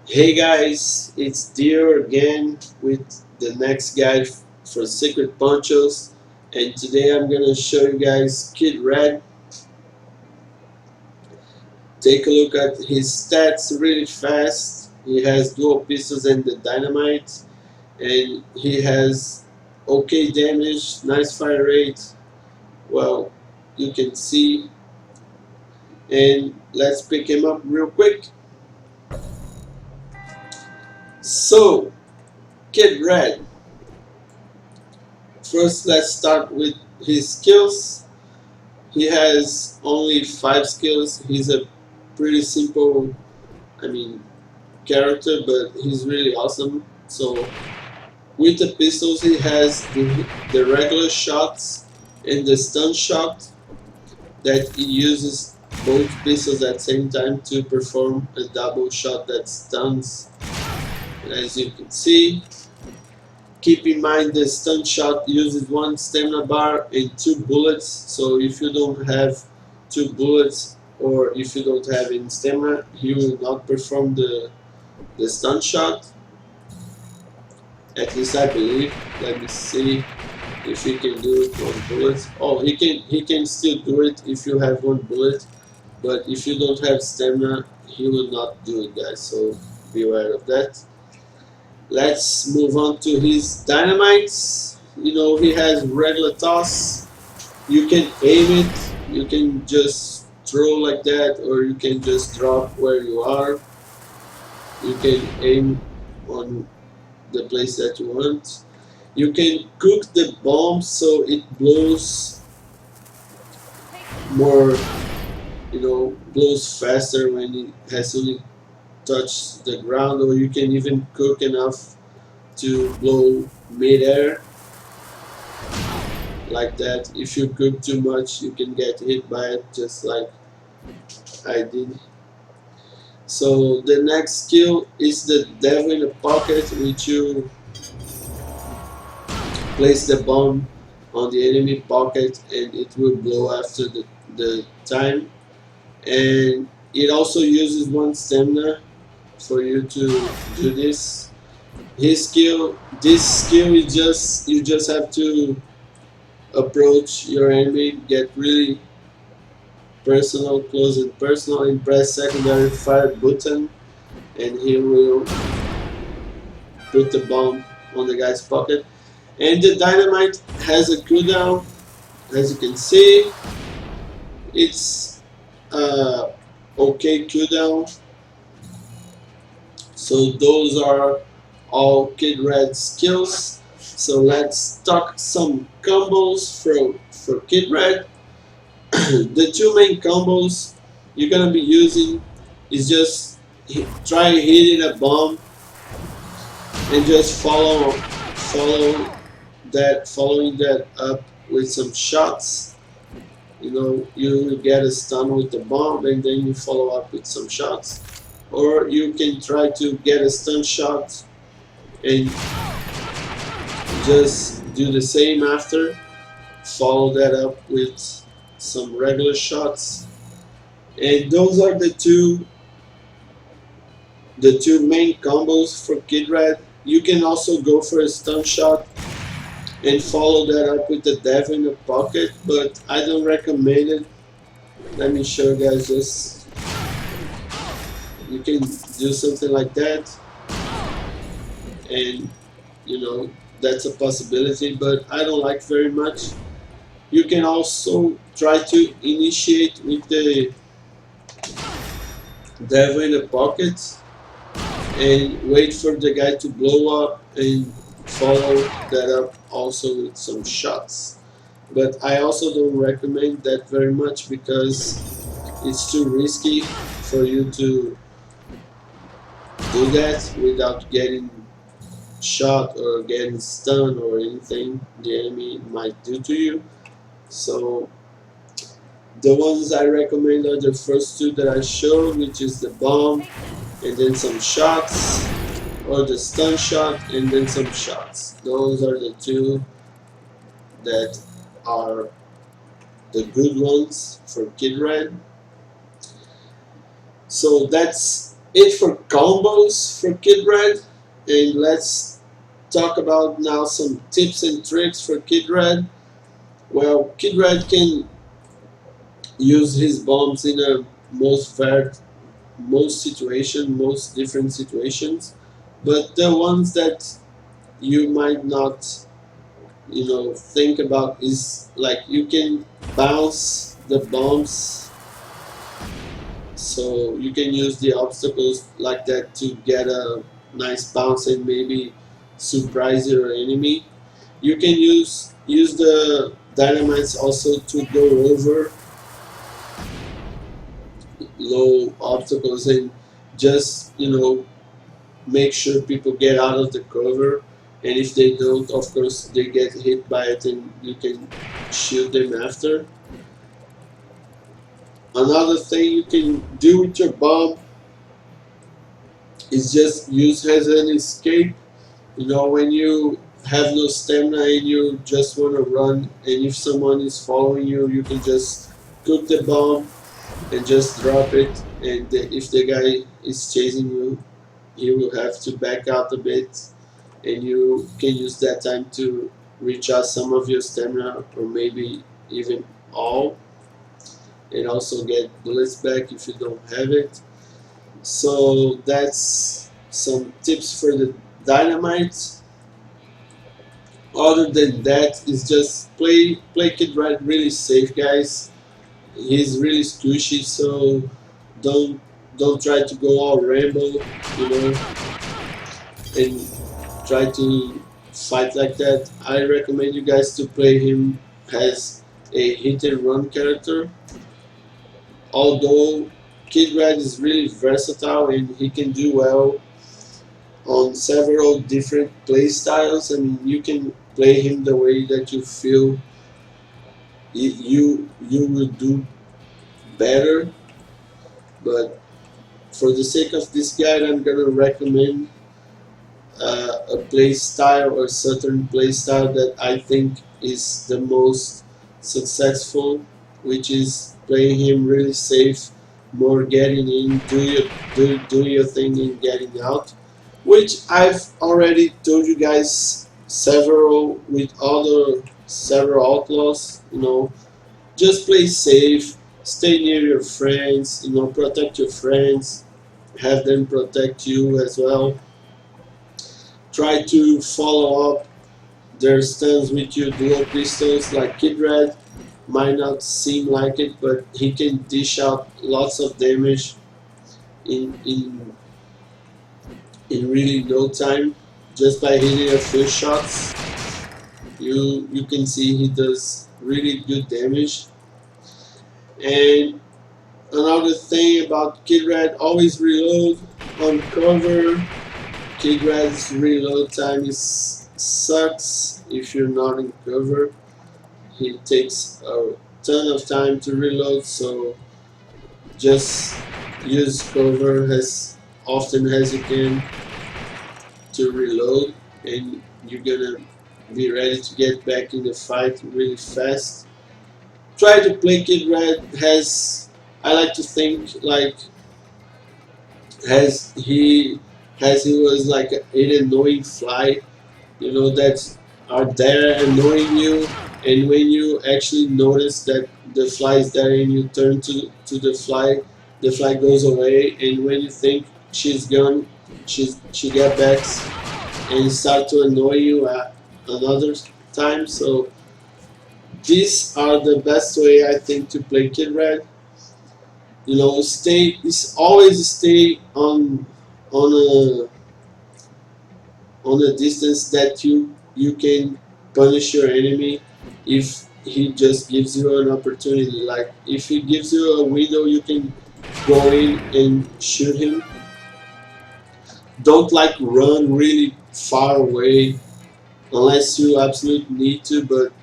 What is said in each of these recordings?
Hey guys, it's Dio again with the next guide for Secret Ponchos, and today I'm gonna show you guys Kid Red. Take a look at his stats really fast. He has dual pistols and the dynamite, and he has okay damage, nice fire rate. Well, you can see, and let's pick him up real quick. So, Kid Red. First, let's start with his skills. He has only 5 skills. He's a pretty simple, I mean, character, but he's really awesome. So with the pistols, he has the regular shots and the stun shot that he uses both pistols at the same time to perform a double shot that stuns. And as you can see, keep in mind the stun shot uses 1 stamina bar and 2 bullets, so if you don't have 2 bullets or if you don't have any stamina, he will not perform the stun shot. At least I believe. Let me see if he can do it on bullets. Oh, he can still do it if you have 1 bullet, but if you don't have stamina, he will not do it, guys, so be aware of that. Let's move on to his dynamites. You know, he has regular toss. You can aim it, you can just throw like that, or you can just drop where you are. You can aim on the place that you want. You can cook the bomb so it blows more, blows faster when it has only touched the ground, or you can even cook enough to blow mid-air like that. If you cook too much, you can get hit by it, just like I did. So the next skill is the devil in the pocket, which you place the bomb on the enemy pocket and it will blow after the time. And it also uses 1 stamina for you to do this. This skill is just, you just have to approach your enemy, get really personal, close and personal, and press secondary fire button, and he will put the bomb on the guy's pocket. And the dynamite has a cooldown, as you can see. It's okay cooldown. So those are all Kid Red's skills. So let's talk some combos for Kid Red. The 2 main combos you're gonna be using is just try hitting a bomb and just following that up with some shots. You know, you get a stun with the bomb and then you follow up with some shots, or you can try to get a stun shot and just do the same after, follow that up with some regular shots. And those are the two main combos for Kid Red. You can also go for a stun shot and follow that up with the devil in the pocket, but I don't recommend it. Let me show you guys this. You can do something like that, and you know, that's a possibility, but I don't like very much. You can also try to initiate with the devil in the pocket and wait for the guy to blow up and follow that up also with some shots. But I also don't recommend that very much because it's too risky for you to do that without getting shot or getting stunned or anything the enemy might do to you. So the ones I recommend are the first 2 that I showed, which is the bomb and then some shots, or the stun shot and then some shots. Those are the 2 that are the good ones for Kid Red. So that's it for combos for Kid Red, and let's talk about now some tips and tricks for Kid Red. Well, Kid Red can use his bombs in a most different situations, but the ones that you might not, think about is like you can bounce the bombs, so you can use the obstacles like that to get a nice bounce and maybe surprise your enemy. You can use the dynamites also to go over low obstacles and just make sure people get out of the cover, and if they don't, of course they get hit by it and you can shoot them after. Another thing you can do with your bomb is just use as an escape. When you have no stamina and you just want to run, and if someone is following you, you can just cook the bomb and just drop it, and if the guy is chasing you, you will have to back out a bit, and you can use that time to recharge some of your stamina, or maybe even all, and also get bullets back if you don't have it. So that's some tips for the dynamite. Other than that, is just play Kid Red really safe, guys. He's really squishy, so don't don't try to go all Rambo, and try to fight like that. I recommend you guys to play him as a hit and run character. Although Kid Red is really versatile and he can do well on several different play styles. I mean, you can play him the way that you feel you will do better. But for the sake of this guide, I'm gonna recommend a play style or certain play style that I think is the most successful, which is playing him really safe, more getting in, do your thing and getting out, which I've already told you guys several with other several outlaws. Just play safe, stay near your friends, protect your friends, have them protect you as well. Try to follow up their stuns with your dual pistols. Like Kid Red might not seem like it, but he can dish out lots of damage in really no time just by hitting a few shots. You can see he does really good damage. And another thing about Kid Red, always reload on cover. Kid Red's reload time sucks if you're not in cover. He takes a ton of time to reload, so just use cover as often as you can to reload, and you're gonna be ready to get back in the fight really fast. Try to play Kid Red I like to think like as he was like an annoying fly, that are there annoying you, and when you actually notice that the fly is there and you turn to the fly goes away, and when you think she's gone, she get back and start to annoy you at another time. So these are the best way I think to play Kid Red. Always stay on a on a distance that you can punish your enemy if he just gives you an opportunity. Like if he gives you a window, you can go in and shoot him. Don't like run really far away unless you absolutely need to, but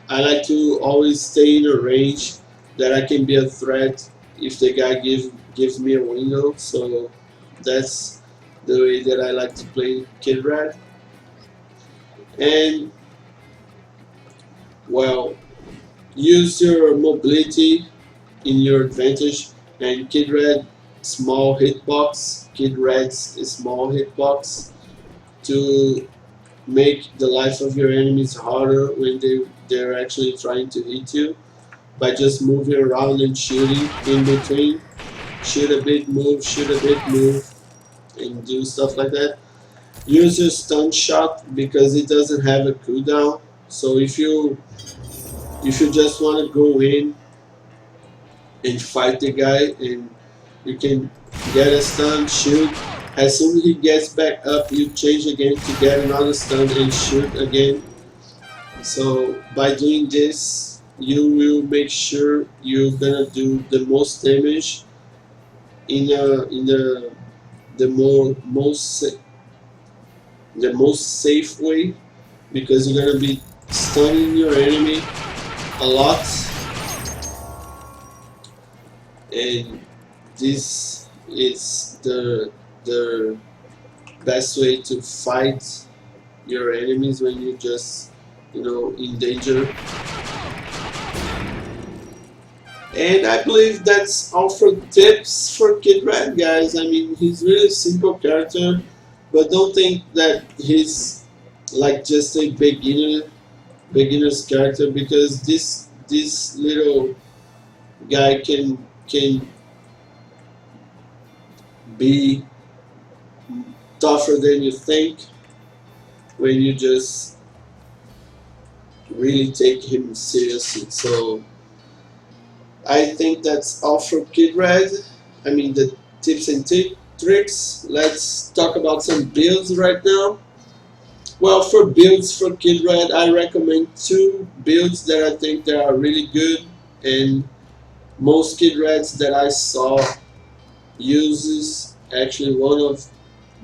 I like to always stay in a range that I can be a threat if the guy gives me a window. So that's the way that I like to play Kid Red. And well, use your mobility in your advantage. And Kid Red small hitbox, Kid Red's small hitbox, to make the life of your enemies harder when they're actually trying to hit you, by just moving around and shooting in between. Shoot a bit, move, and do stuff like that. Use your stun shot because it doesn't have a cooldown. So if you just want to go in and fight the guy, and you can get a stun, shoot. As soon as he gets back up, you change again to get another stun and shoot again. So by doing this, you will make sure you're gonna do the most damage in the most safe way, because you're gonna be stunning your enemy a lot, and this is the best way to fight your enemies when you just in danger. And I believe that's all for tips for Kid Red, guys. I mean, he's really simple character, but don't think that he's like just a beginner's character, because this little guy can be tougher than you think when you just really take him seriously. So I think that's all for Kid Red. I mean, the tips and tricks. Let's talk about some builds right now. Well, for builds for Kid Red, I recommend two builds that I think that are really good, and most Kid Reds that I saw uses actually one of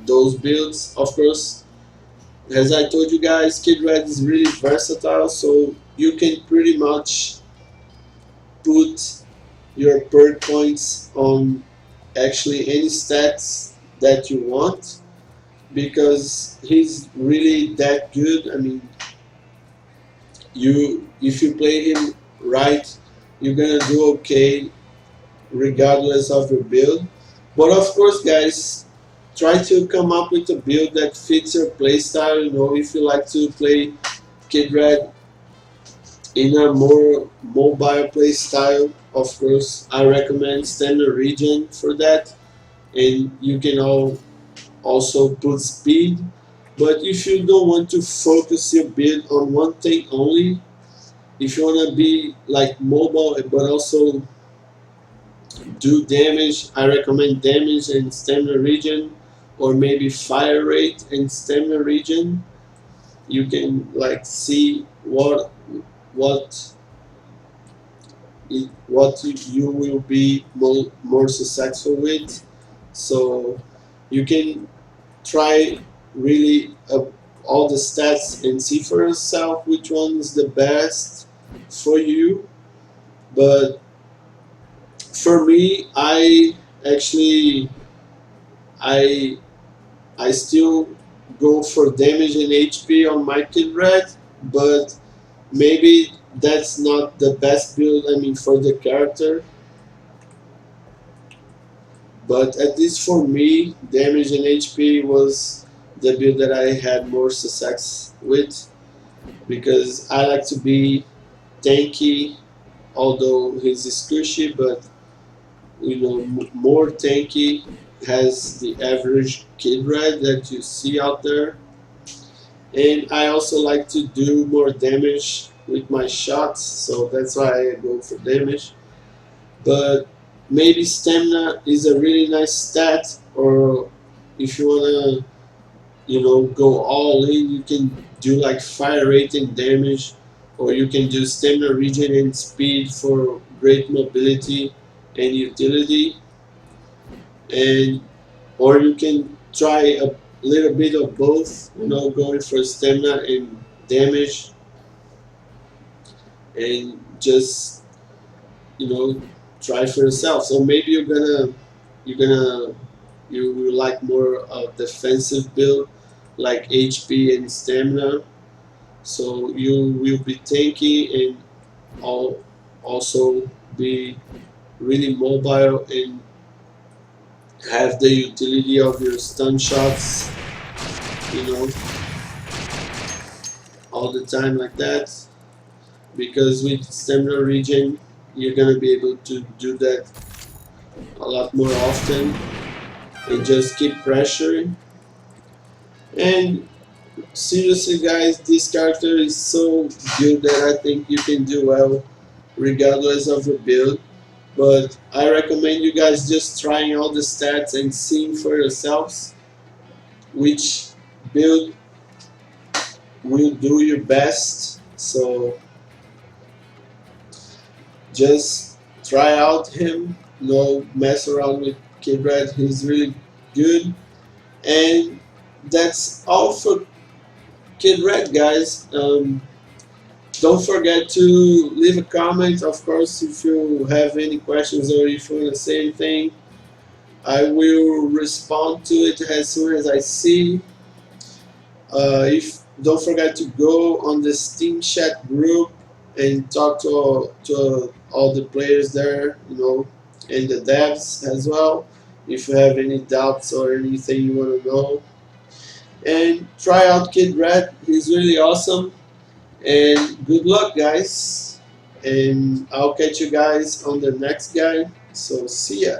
those builds. Of course, as I told you guys, Kid Red is really versatile, so you can pretty much put your perk points on actually any stats that you want, because he's really that good. I mean, if you play him right, you're gonna do okay regardless of your build. But of course, guys, try to come up with a build that fits your playstyle. If you like to play Kid Red in a more mobile playstyle, of course, I recommend Standard Region for that. And you can also put speed. But if you don't want to focus your build on one thing only, if you want to be like mobile but also do damage, I recommend damage and stamina region, or maybe fire rate and stamina region. You can like see what you will be more successful with. So you can try really all the stats and see for yourself which one is the best for you. But for me, I actually I still go for damage and HP on my Kid Red, but maybe that's not the best build, I mean, for the character. But at least for me, damage and HP was the build that I had more success with, because I like to be tanky, although he's squishy, but more tanky, has the average Kid Red that you see out there. And I also like to do more damage with my shots, so that's why I go for damage. But maybe stamina is a really nice stat, or if you wanna go all in, you can do like fire rate and damage, or you can do stamina regen and speed for great mobility and utility, and or you can try a little bit of both, going for stamina and damage, and just try for yourself. So maybe you will like more of defensive build, like HP and stamina. So you will be tanky and also be really mobile and have the utility of your stun shots, you know, all the time like that, because with stamina regen you're gonna be able to do that a lot more often and just keep pressuring. And seriously guys, this character is so good that I think you can do well regardless of your build. But I recommend you guys just trying all the stats and seeing for yourselves which build will do your best. So just try out him, mess around with Kid Red, he's really good. And that's all for Kid Red, guys. Don't forget to leave a comment, of course, if you have any questions or if you want to say anything. I will respond to it as soon as I see. If don't forget to go on the Steam chat group and talk to all the players there, and the devs as well. If you have any doubts or anything you want to know, and try out Kid Red, he's really awesome. And good luck, guys. And I'll catch you guys on the next guide. So see ya.